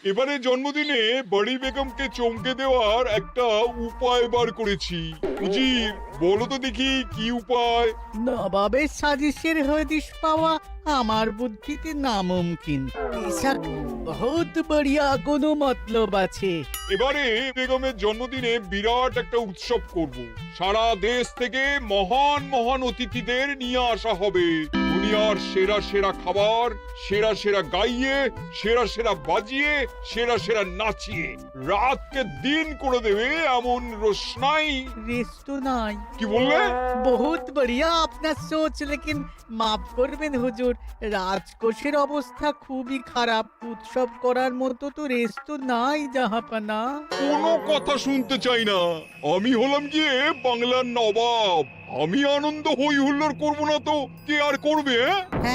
এবারে জন্মদিনে বড়ি বেগমকে চমকে দেওয়ার একটা উপায় বার করেছি। উজির, বলো তো দেখি কি উপায়? নবাবের সাজিশের হদিশ পাওয়া আমার বুদ্ধিতে নামুমকিন। বেশক বহুত বড়িয়া কোনো মতলব আছে। এবারে বেগমের জন্মদিনে বিরাট একটা উৎসব করব। সারা দেশ থেকে মহান মহান অতিথিদের নিয়ে আসা হবে। দুনিয়ার সেরা সেরা খাবার, সেরা সেরা গাইয়ে, সেরা সেরা বাজিয়ে, সেরা সেরা নাচিয়ে রাতকে দিন করে দেবে এমন রোশনাই। রেস্ট নাই। কি বললে? বহুত বড়িয়া আপনার সোচ, লেকিন মাফ করবেন হুজুর, রাজকোষের অবস্থা খুবই খারাপ। উৎসব করার মতো তো রেস্ট নাই জাহাপানা। কোনো কথা শুনতে চাই না। আমি হলাম গিয়ে বাংলার নবাব। আমি আনন্দ হই হুল্লোড় করবো না তো কে আর করবে?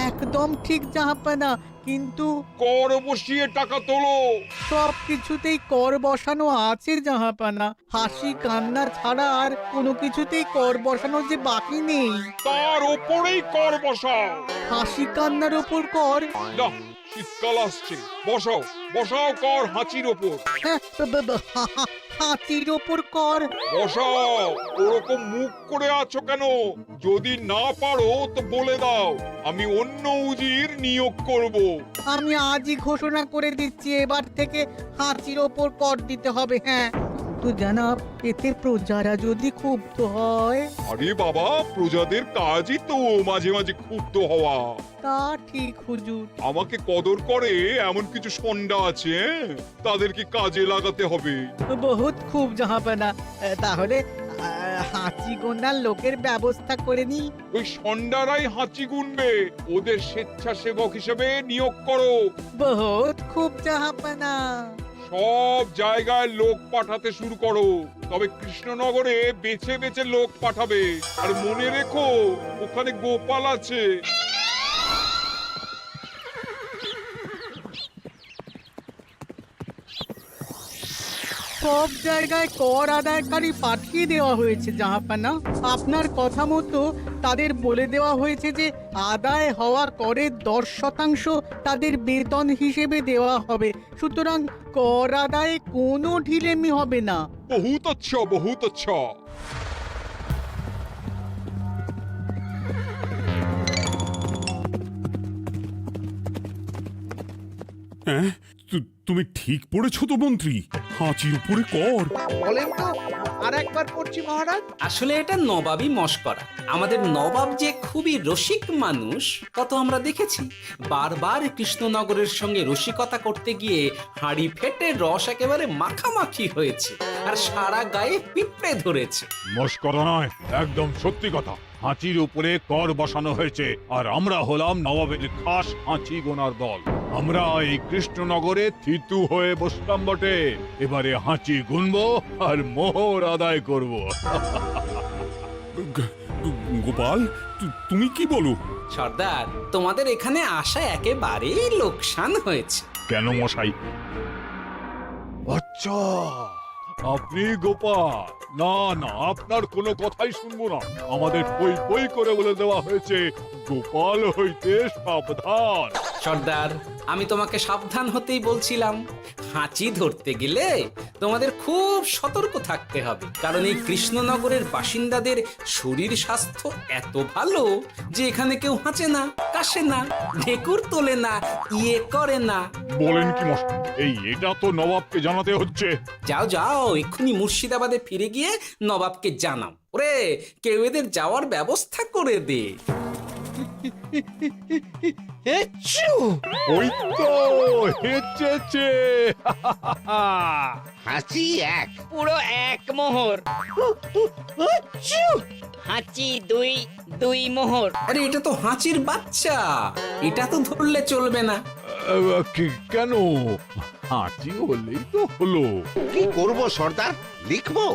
একদম ঠিক জাহাপানা, কিন্তু কর বসিয়ে টাকা তোলো। সব কিছুতেই কর বসানো আছে জাহাপানা। হাসি কান্না ছাড়া আর কোনো কিছুতেই কর বসানো যে বাকি নেই। তার ওপরেই কর বসাও। হাসি কান্নার ওপর কর? না, শীতকাল আসছে, বসাও বসাও কর হাঁচির ওপর। হ্যাঁ, হাতির ওপর কর? বসাও। ওরকম মুখ করে আছো কেন? যদি না পারো তো বলে দাও, আমি অন্য উজির নিয়োগ করব। আমি আজই ঘোষণা করে দিচ্ছি, এবার থেকে হাতির ওপর কর দিতে হবে। হ্যাঁ, তো জানাব, এতে প্রজারা যদি ক্ষুব্ধ হয়? আরে বাবা, প্রজাদের কাজই তো মাঝে মাঝে ক্ষুব্ধ হওয়া। তা ঠিক হুজুর। আমাকে কদর করে এমন কিছু সন্ডা আছে, তাদেরকে কাজে লাগাতে হবে। বহুত খুব জাহাপানা। তাহলে হাঁচি গোনার লোকের ব্যবস্থা করে নি। ওই সন্ডারাই হাঁচি গুনবে। ওদের স্বেচ্ছাসেবক হিসেবে নিয়োগ করো। বহুত খুব জাহাপানা। সব জায়গায় লোক পাঠাতে শুরু করো। তবে কৃষ্ণনগরে বেছে বেছে লোক পাঠাবে। আর মনে রেখো, ওখানে গোপাল আছে। সব জায়গায় কর আদায়কারী পাঠিয়ে দেওয়া হয়েছে জাহাপানা। আপনার কথা মতো তাদের বলে দেওয়া হয়েছে যে আদায় হওয়া করের 10% তাদের বেতন হিসেবে দেওয়া হবে। সুতরাং কর আদায়ে কোনো ঢিলেমি হবে না। বহুত আচ্ছা, বহুত আচ্ছা। হ্যাঁ, তুমি ঠিক পড়েছো তো মন্ত্রী? হাঁচির উপরে কর? বলেন তো, আর একবার পড়ছি মহারাজ। আসলে এটা নবাবই মশকরা। আমাদের নবাব যে খুবই রসিক মানুষ তা তো আমরা দেখেছি। বারবার কৃষ্ণনগরের সঙ্গে রসিকতা করতে গিয়ে হাঁড়ি ফেটে রস একেবারে মাখামাখি হয়েছে, আর সারা গায়ে পিঁপড়ে ধরেছে। মস্করা নয়, একদম সত্যি কথা। হাঁচির উপরে কর বসানো হয়েছে, আর আমরা হলাম নবাবের খাস হাঁচি গোনার দল। আমরা এই কৃষ্ণনগরে থিতু হয়ে বসলাম বটে। এবারে হাঁচি গুনবো আর মোহর আদায় করব। গোপাল, তুমি কি বলো? সর্দার, তোমাদের এখানে আসা একেবারেই লোকসান হয়েছে। কেন মশাই? আচ্ছা, আপনি গোপাল? না না, আপনার কোনো কথাই শুনবো না। আমাদের বই বই করে বলে দেওয়া হয়েছে, গোপাল হইতে সাবধান। সর্দার, আমি তোমাকে সাবধান হতেই বলছিলাম। হাঁচি ধরতে গেলে তোমাদের খুব সতর্ক থাকতে হবে, কারণ এই কৃষ্ণনগরের বাসিন্দাদের শরীর স্বাস্থ্য এত ভালো যে এখানে কেউ হাঁচে না, কাশে না, ঢেকুর তোলে না, ইয়ে করে না। বলেন কি মশাই? এটা তো নবাবকে জানাতে হচ্ছে। যাও যাও, এক্ষুনি মুর্শিদাবাদে ফিরে গিয়ে নবাবকে জানাও। ওরে, কেউ এদের যাওয়ার ব্যবস্থা করে দে। ওই তো হেঁচেছে। হাঁচি এক, পুরো এক মোহর। হাঁচি দুই, দুই মোহর। আরে, এটা তো হাঁচির বাচ্চা, এটা তো ধরলে চলবে না। কেন? হাঁচি হলেই তো হলো। কি করব সর্দার? লিখবো?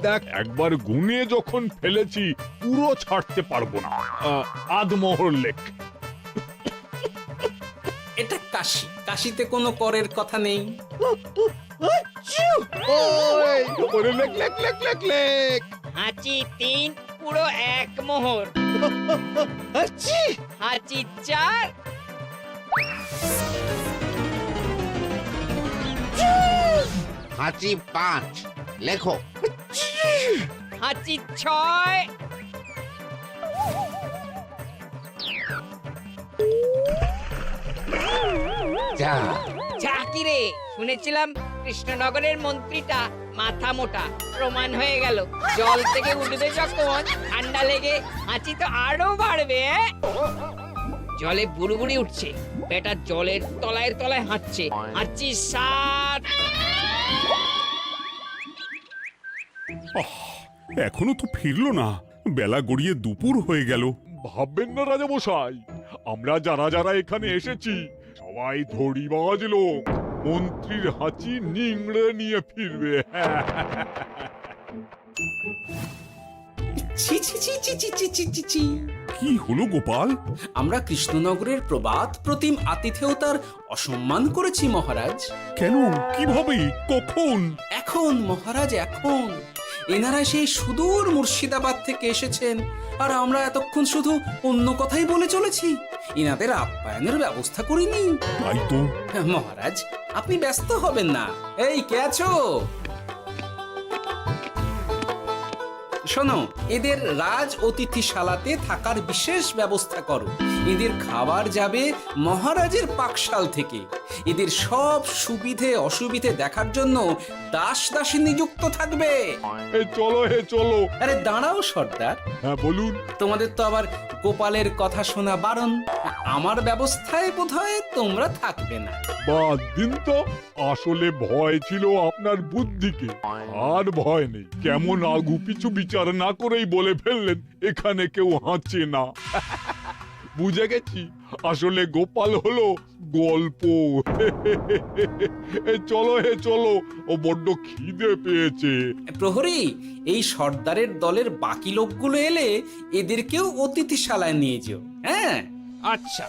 দেখ, একবার গুনে যখন ফেলেছি পুরো ছাড়তে পারবো না। আধমোহর লেখ। এটা কাশি, কাশিতে কোনো করের কথা নেই। ওরে লেখ লেখ লেখ লেখ লেখ। হাঁচি তিন, পুরো এক মোহর। হাঁচি চার, হাঁচি 5, লেখো। হাঁচি 6, যা, যা কি রে, শুনেছিলাম কৃষ্ণনগরের মন্ত্রীটা মাথা মোটা, প্রমাণ হয়ে গেল। জল থেকে উঠবে যখন ঠান্ডা লেগে হাঁচি তো আরো বাড়বে। জলে বুড়বুড়ি উঠছে, বেটা জলের তলায় তলায় হাঁটছে। হাঁচি 7। এখনো তো ফিরলো না, বেলা গড়িয়ে দুপুর হয়ে গেল। ভাববেন না রাজামশাই, আমরা যারা যারা এখানে এসেছি সবাই ধড়িবাজ লোক। মন্ত্রীর হাঁচি নিংড়ে নিয়ে ফিরবে। ছি ছি ছি ছি ছি ছি ছি ছি ছি। কি হলো গোপাল? আমরা কৃষ্ণনগরের প্রবাদ প্রতিম আতিথেয়তার অসম্মান করেছি মহারাজ। কেন? কিভাবে? কখন? এখন মহারাজ, এখন এনারা সেই সুদূর মুর্শিদাবাদ থেকে এসেছেন, আর আমরা এতক্ষণ শুধু অন্য কথাই বলে চলেছি, এনাদের আপ্যায়নের ব্যবস্থা করিনি। তাই তো। মহারাজ, আপনি ব্যস্ত হবেন না। এই কে আছো? শোনো, এদের রাজ অতিথিশালাতে থাকার বিশেষ ব্যবস্থা করো। এদের খাবার যাবে মহারাজের পাকশাল থেকে। এদের সব সুবিধে অসুবিধে দেখার জন্য দাস দাসী নিযুক্ত থাকবে। চলো চলো। আরে দাঁড়াও সর্দার, হ্যাঁ বলুন। তোমাদের তো আবার গোপালের কথা শোনা বারণ। আমার ব্যবস্থায় বোধহয় তোমরা থাকবে না। বাদ দিন তো, আসলে ভয় ছিল আপনার বুদ্ধিকে, আর ভয় নেই। কেমন আগু পিছু বিচার না করেই বলে ফেললেন এখানে কেউ হাঁচে না। বুঝে গেছি, আসলে গোপাল হলো গল্প। চলো চলো, ও বড্ড খিদে পেয়েছে। প্রহরী, এই সর্দারের দলের বাকি লোকগুলো এলে এদেরকেও অতিথিশালায় নিয়ে যেও। হ্যাঁ, আচ্ছা।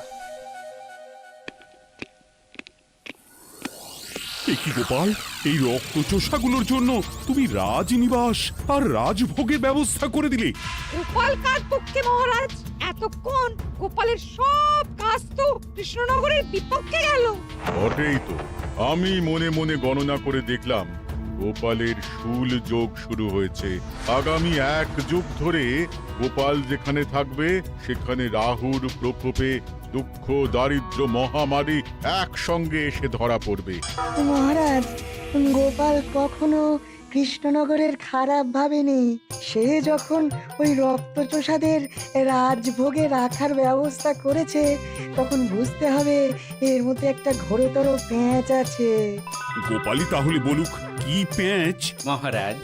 এ কি গোপাল, এই রক্তচোষাগুলোর জন্য তুমি রাজনিবাস আর রাজভোগের ব্যবস্থা করে দিলে? গোপাল কার পক্ষে মহারাজ? এতক্ষণ গোপালের সব কাজ তো কৃষ্ণনগরের বিপক্ষে গেল। বটেই তো, আমি মনে মনে গণনা করে দেখলাম গোপালের শুল যোগ শুরু হয়েছে। আগামী 1 যুগ ধরে গোপাল যেখানে থাকবে সেখানে রাহুর প্রকোপে দুঃখ দারিদ্র মহামারী একসঙ্গে এসে ধরা পড়বে। মহারাজ, গোপাল কখনো কৃষ্ণনগরের খারাপ ভাবেনি। সে যখন ওই রক্তচোষাদের রাজভোগে রাখার ব্যবস্থা করেছে, তখন বুঝতে হবে এর মধ্যে একটা ঘোরতর পেঁচ আছে। গোপালই তাহলে বলুক কি পেঁচ। মহারাজ,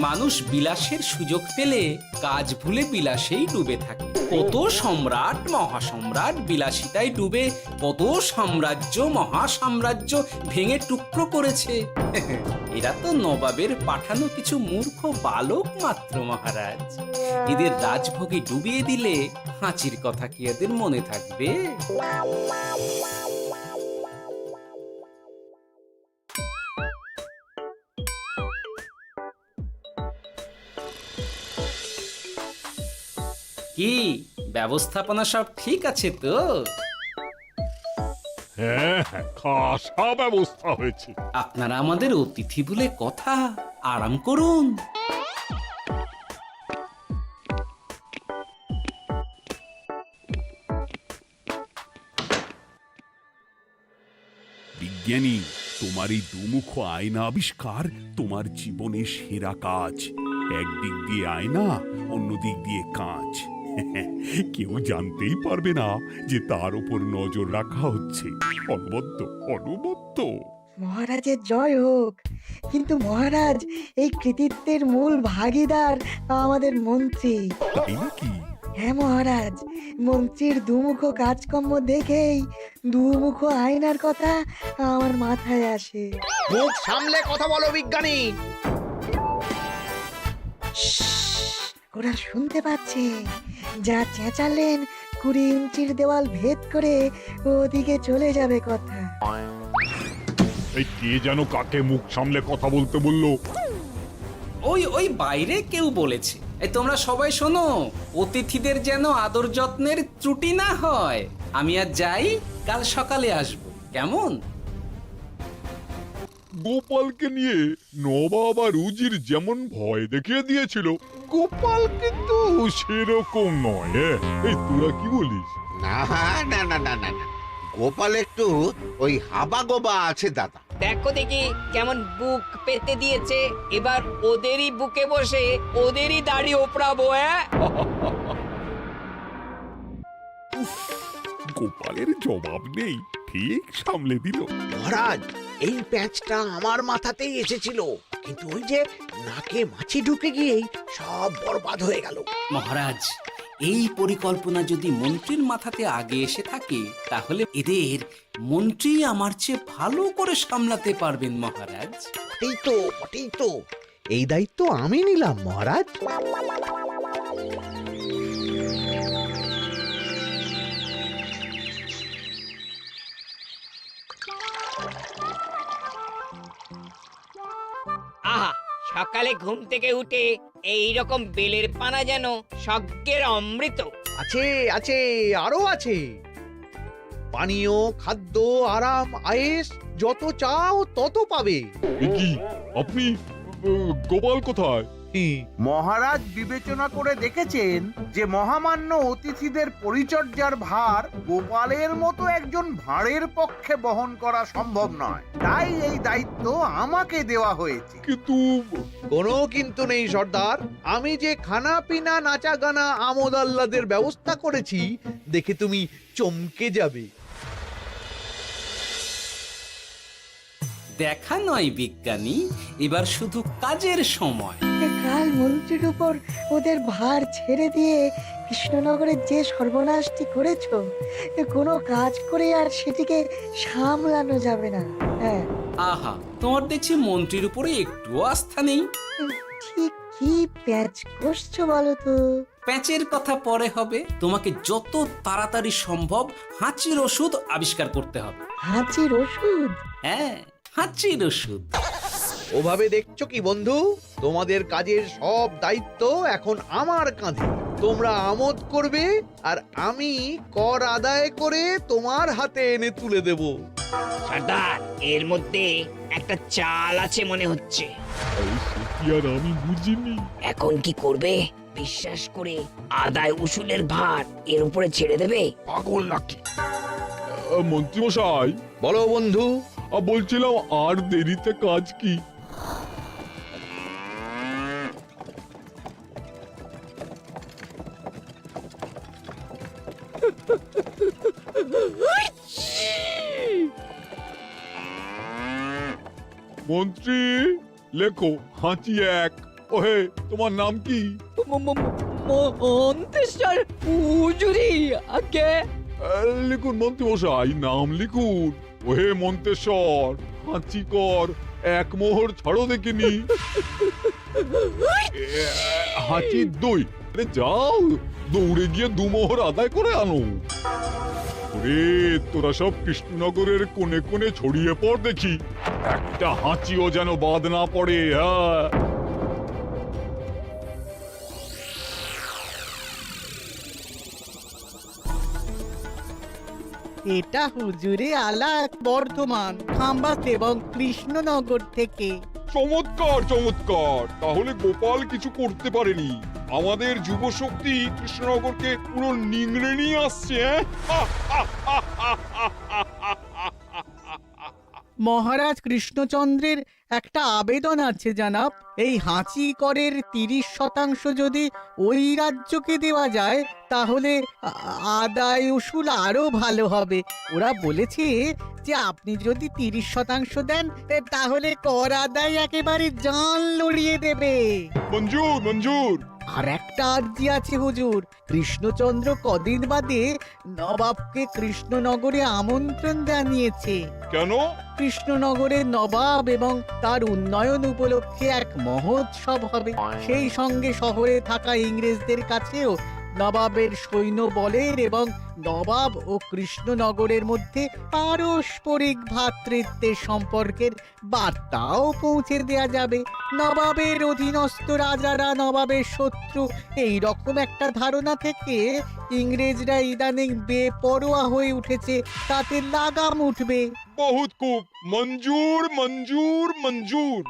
মানুষ বিলাসের সুযোগ পেলে কাজ ভুলে বিলাসেই ডুবে থাকে। কত সম্রাট মহাসম্রাট বিলাসিতায় ডুবে কত সাম্রাজ্য মহাসাম্রাজ্য ভেঙে টুকরো করেছে। এরা তো নবাবের পাঠানো কিছু মূর্খ বালক মাত্র মহারাজ। এদের রাজভোগে ডুবিয়ে দিলে হাঁচির কথা কি এদের মনে থাকবে? কি ব্যবস্থাপনা সব ঠিক আছে তো? হ্যাঁ, খাসা ব্যবস্থা হয়েছে। আপনারা আমাদের অতিথি বলে কথা, আরাম করুন। বিজ্ঞানী, তোমার এই দুমুখ আয়না আবিষ্কার তোমার জীবনের সেরা কাজ। একদিক দিয়ে আয়না, অন্য দিক দিয়ে কাঁচ। কেউ জানতেই পারবে না যে তার উপর নজর রাখা হচ্ছে। অনবদ্য অনবদ্য। মহারাজের জয় হোক। কিন্তু মহারাজ, এই কৃতিত্বের মূল ভাগীদার আমাদের মন্ত্রী। তাই নাকি? হ্যাঁ মহারাজ, মন্ত্রীর দুমুখ কাজকর্ম দেখেই দুমুখ আয়নার কথা আমার মাথায় আসে। মুখ সামলে কথা বলো বিজ্ঞানী। ওরা শুনতে পাচ্ছে। যা চেঁচালেন 20 ইঞ্চির দেওয়াল ভেদ করে ওদিকে চলে যাবে কথা। এই কে যেন কাকে মুখ সামলে কথা বলতে বললো? ওই বাইরে কেউ বলেছে। এই তোমরা সবাই শোনো, অতিথিদের যেন আদর যত্নের ত্রুটি না হয়। আমি আর যাই, কাল সকালে আসবো, কেমন? গোপালকে নিয়ে নবাব আর উজির যেমন ভয় দেখিয়ে দিয়েছিল, গোপাল কিন্তু সেরকম নয়। এই তোরা কি বলিস? না না না না না না, গোপাল একটু ওই হাবা গোবা আছে দাদা। দেখো দেখি কেমন বুক পেতে দিয়েছে, এবার ওদেরই বুকে বসে ওদেরই দাড়ি ওপরাবো। গোপালের জবাব নেই, ঠিক সামলে দিল। মহারাজ, এই প্যাঁচটা আমার মাথাতেই এসেছিল, কিন্তু ওই যে নাকে মাছি ঢুকে গিয়েই সব বরবাদ হয়ে গেল। মহারাজ, এই পরিকল্পনা যদি মন্ত্রীর মাথাতে আগে এসে থাকে, তাহলে এদের মন্ত্রী আমার চেয়ে ভালো করে সামলাতে পারবেন মহারাজ। বটেই তো, এই দায়িত্ব আমি নিলাম মহারাজ। আহা, সকালে ঘুম থেকে উঠে এই রকম বেলের পানা যেন স্বর্গের অমৃত। আছে আছে, আরো আছে। পানীয়, খাদ্য, আরাম, আয়েশ, যত চাও তত পাবে। এ কি, আপনি গোপাল কোথায়? মহারাজ বিবেচনা করে দেখেছেন যে মহামান্য অতিথিদের পরিচর্যার ভার গোপালের মতো একজন ভাঁড়ের পক্ষে বহন করা সম্ভব নয়, তাই এই দায়িত্ব আমাকে দেওয়া হয়েছে। কিন্তু কোনো কিন্তু নেই সর্দার, আমি যে খানা পিনা নাচা গানা আমোদ আহ্লাদের ব্যবস্থা করেছি দেখে তুমি চমকে যাবে। দেখা নয় বিজ্ঞানী, এবার শুধু কাজের সময়। কাল মন্ত্রীর উপর ওদের ভার ছেড়ে দিয়ে কৃষ্ণনগরের যে সর্বনাশটি করেছো, কোনো কাজ করে আর সেটিকে সামলানো যাবে না। হ্যাঁ, আহা, তোমার দেখছি মন্ত্রীর উপরে একটুও আস্থা নেই। ঠিক কি প্যাচ করছো বলো তো? প্যাচের কথা পরে হবে, তোমাকে যত তাড়াতাড়ি সম্ভব হাঁচির ওষুধ আবিষ্কার করতে হবে। হাঁচির ওষুধ? হ্যাঁ, হাঁচির ওষুধ। ওভাবে দেখছো কি বন্ধু, তোমাদের কাজের সব দায়িত্ব এখন আমার কাঁধে। তোমরা আমোদ করবে আর আমি কর আদায় করে তোমার হাতে এনে তুলে দেব। সর্দার, এর মধ্যে একটা চাল আছে মনে হচ্ছে। কি আর আমি বুঝিনি। এখন কি করবে? বিশ্বাস করে আদায় উসুলের ভার এর উপরে ছেড়ে দেবে? পাগল নাকি? মন্ত্রী মশাই, বলো বন্ধু। বলছিলাম আর দেরিতে কাজ কি? মন্ত্রী, লেখো হাঁচি এক। ওহে, তোমার নাম কি? মন্ত্রেশ্বর হুজুরি আগে। লিখুন মন্ত্রী মশাই, নাম লিখুন। ওহে মন্তেশ্বর, হাঁচি কর, এক মোহর ছাড়ো দেখিনি। হাঁচি দুই। আরে যাও, দৌড়ে গিয়ে দু মোহর আদায় করে আনো। ওরে, তোরা সব কৃষ্ণনগরের কোণে কোণে ছড়িয়ে পড় দেখি, একটা হাঁচিও যেন বাদ না পড়ে। হ্যাঁ, এটা হুজুরে আলা বর্ধমান, খাম্বাস এবং কৃষ্ণনগর থেকে। চমৎকার চমৎকার। তাহলে গোপাল কিছু করতে পারেনি, আমাদের যুব শক্তি কৃষ্ণনগরকে পুরো নিংড়ে নিয়ে আসছে। মহারাজ কৃষ্ণচন্দ্রের একটা আবেদন আছে জানাব। এই হাঁচি করের 30% যদি ওই রাজ্যকে দেওয়া যায়, তাহলে আদায় উসুল আরো ভালো হবে। ওরা বলেছে যে আপনি যদি 30% দেন, তাহলে কর আদায় একেবারে জান লড়িয়ে দেবে। মঞ্জুর মঞ্জুর। আর একটা আর্জি আছে হুজুর, কৃষ্ণচন্দ্র কদিন বাদে নবাবকে কৃষ্ণনগরে আমন্ত্রণ জানিয়েছে। কেন? কৃষ্ণনগরের নবাব এবং তার উন্নয়ন উপলক্ষে এক মহোৎসব হবে। সেই সঙ্গে শহরে থাকা ইংরেজদের কাছেও নবাবের সৈন্য বলের এবং নবাব ও কৃষ্ণনগরের মধ্যে পারস্পরিক ভ্রাতৃত্বের সম্পর্কের বার্তাও পৌঁছে দেয়া যাবে। নবাবের অধীনস্থ রাজারা নবাবের শত্রু, এই রকম একটা ধারণা থেকে ইংরেজরা ইদানিং বেপরোয়া হয়ে উঠেছে, তাতে লাগাম উঠবে। বহুত খুব মঞ্জুর মঞ্জুর মঞ্জুর।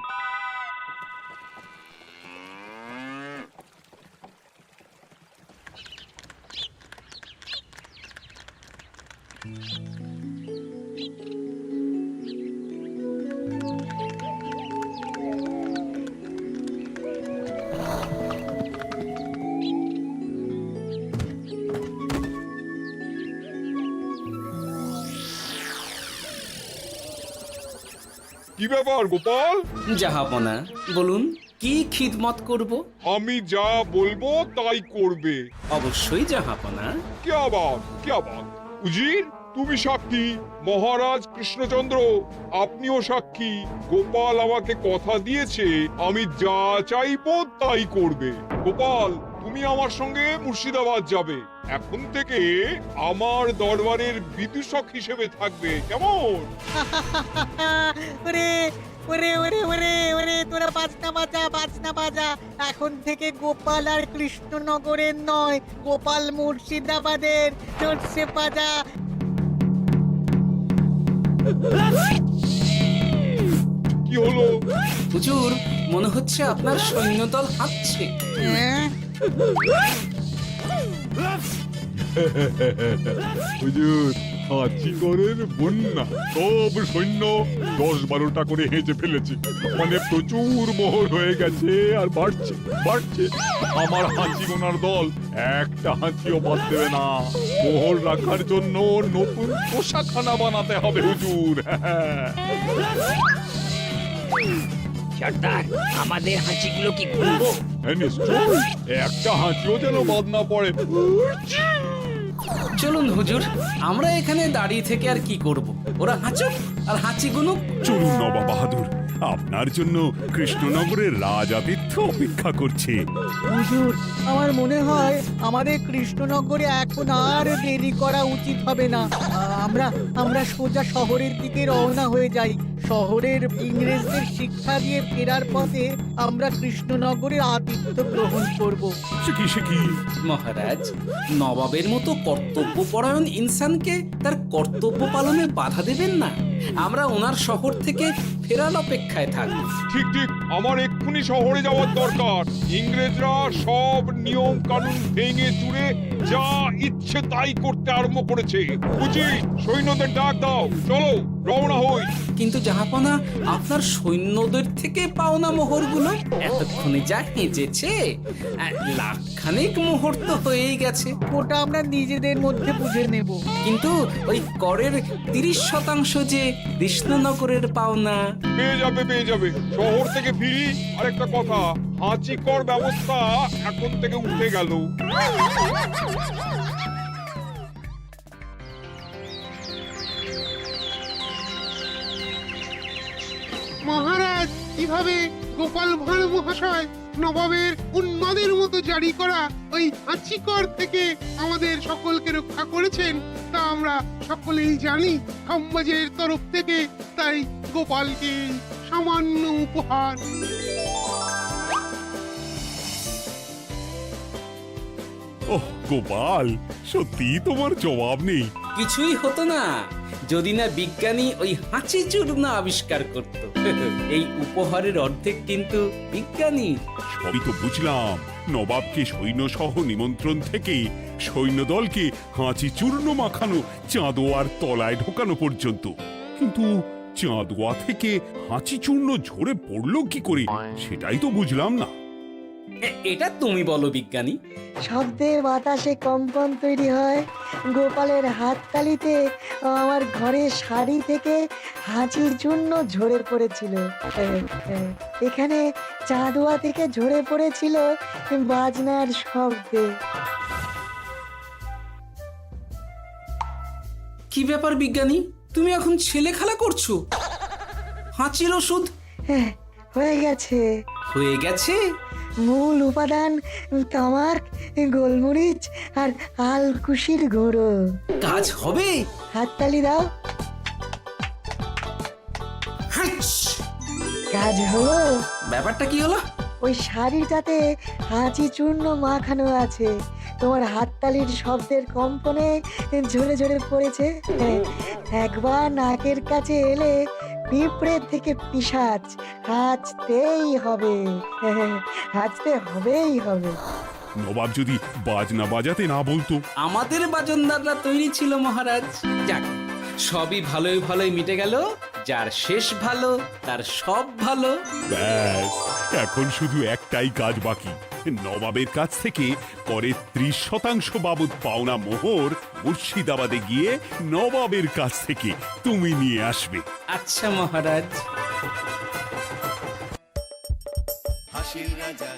কি ব্যাপার গোপাল? জাহাপনা বলুন কি খিদমত করব? আমি যা বলবো তাই করবে। অবশ্যই জাহাপনা। क्या बात উজির, তুমি সাক্ষী, মহারাজ কৃষ্ণচন্দ্র আপনিও সাক্ষী। গোপাল আমাকে কথা দিয়েছে আমি যা চাইবো তাই করবে। গোপাল, তুমি আমার সঙ্গে মুর্শিদাবাদ যাবে। এখন থেকে আমার দরবারের বিদূষক হিসেবে থাকবে, কেমন? ওরে ওরে ওরে ওরে ওরে তোরা বাজনা বাজা। এখন থেকে গোপাল আর কৃষ্ণনগরের নয়, গোপাল মুর্শিদাবাদের। চলছে বাজা। কি হলো? হুজুর, মনে হচ্ছে আপনার সৈন্যদল হাঁটছে। হ্যাঁ? হুজুর, হাঁচিগড়ের বন্যা সব সৈন্য 10-12টা করে হেঁচে ফেলেছে। মানে প্রচুর মোহর হয়ে গেছে আর বাড়ছে বাড়ছে। আমার হাঁচি গোনার দল একটা হাঁচিও বাদ দেবে না। মোহর রাখার জন্য নতুন পোশাকখানা বানাতে হবে হুজুর। সর্দার, আমাদের হাঁচিগুলো কি খুলবো? হ্যাঁ, নিশ্চয়ই। একটা হাঁচিও যেন বাদ না পড়ে। চলুন হুজুর, আমরা এখানে দাঁড়িয়ে থেকে আর কি করব? ওরা হাঁচুক আর হাঁচি গুনুক। চলুন নবাব বাহাদুর, আপনার জন্য কৃষ্ণনগরের রাজাতীর্থ অপেক্ষা করছে। হুজুর, আমার মনে হয় আমাদের কৃষ্ণনগরে এখন আর দেরি করা উচিত হবে না। আমরা সোজা শহরের দিকে রওনা হয়ে যাই। শহরের ইংরেজদের শিক্ষা দিয়ে ফেরার পথে আমরা কৃষ্ণনগরের আতিথ্য গ্রহণ করব। সে কি? মহারাজ, নবাবের মতো কর্তব্যপরায়ণ ইনসানকে তার কর্তব্য পালনে বাধা দেবেন না। আমরা ওনার শহর থেকে ফেরার অপেক্ষায় থাকব। ঠিক আমার এক্ষুনি শহরে যাওয়ার দরকার। ইংরেজরা সব নিয়ম কানুন ভেঙে চুরে যা ইচ্ছে তাই করতে আরম্ভ করেছে। বুঝি, সৈন্যদের ডাক দাও, চলো রওনা হই। কিন্তু জাহাপনা, আপনার সৈন্যদের থেকে পাওনা মোহরগুলো এতক্ষণে যা হেঁচেছে, লাখখানেক মোহর তো হয়েই গেছে। ওটা আমরা নিজেদের মধ্যে বুঝে নেব। কিন্তু ওই করের 30% যে কৃষ্ণনগরের পাওনা। পেয়ে যাবে। শহর থেকে ফিরি। আরেকটা কথা, হাঁচি কর ব্যবস্থা এখন থেকে উঠে গেল। মহারাজ, কিভাবে গোপাল ভাঁড় মহাশয় নবাবের উন্মাদের মতো জারি করা ওই হাঁচিকর থেকে আমাদের সকলকে রক্ষা করেছেন তা আমরা সকলেই জানি। খাম্বাজের তরফ থেকে তাই গোপালকে সামান্য উপহার। ওহ গোপাল, সত্যি তোমার জবাব নেই। কিছুই হতো না যদি না বিজ্ঞানী ওই হাঁচি চূর্ণ আবিষ্কার করত। এই উপহারের অর্ধেক কিন্তু বিজ্ঞানী। সবই তো বুঝলাম, নবাবকে সৈন্য সহ নিমন্ত্রণ থেকে সৈন্যদলকে হাঁচি চূর্ণ মাখানো চাঁদোয়ার তলায় ঢোকানো পর্যন্ত। কিন্তু চাঁদোয়া থেকে হাঁচি চূর্ণ ঝরে পড়লো কি করে, সেটাই তো বুঝলাম না। এটা তুমি বলো বিজ্ঞানী। শব্দে বাতাসে কম্পন তৈরি হয়। গোপালের হাততালিতে আমার ঘরের শাড়ি থেকে হাঁচির জন্য ঝরে পড়েছিল। এখানে চাঁদোয়া থেকে ঝরে পড়েছিল বাজনার শব্দে। কি ব্যাপার বিজ্ঞানী, তুমি এখন ছেলে খেলা করছো? হাঁচির ওষুধ হয়ে গেছে। হয়ে গেছে? মূল উপাদান তামাক, গোলমরিচ আর আলকুশির গুঁড়ো। কাজ হবে? হাততালি দাও। কাজ হলো। ব্যাপারটা কি হলো? ওই শাড়িটাতে হাঁচি চূর্ণ মাখানো আছে। তোমার হাততালির শব্দের কম্পনে ঝরে ঝরে পড়েছে। একবার নাকের কাছে এলে পিঁপড়ে থেকে পিশাচ হাঁচতেই হবে, হাঁচতে হবেই হবে। নবাব যদি বাজনা বাজাতে না বলতো। আমাদের বাজনদাররা তৈরি ছিল মহারাজ। যাক, সবই ভালোই ভালোই মিটে গেল। যার শেষ ভালো তার সব ভালো। ব্যাস, এখন শুধু একটাই কাজ বাকি। নবাবের কাছ থেকে করে 30% বাবদ পাওনা মোহর মুর্শিদাবাদে গিয়ে নবাবের কাছ থেকে তুমি নিয়ে আসবে। আচ্ছা মহারাজ। হাসির রাজা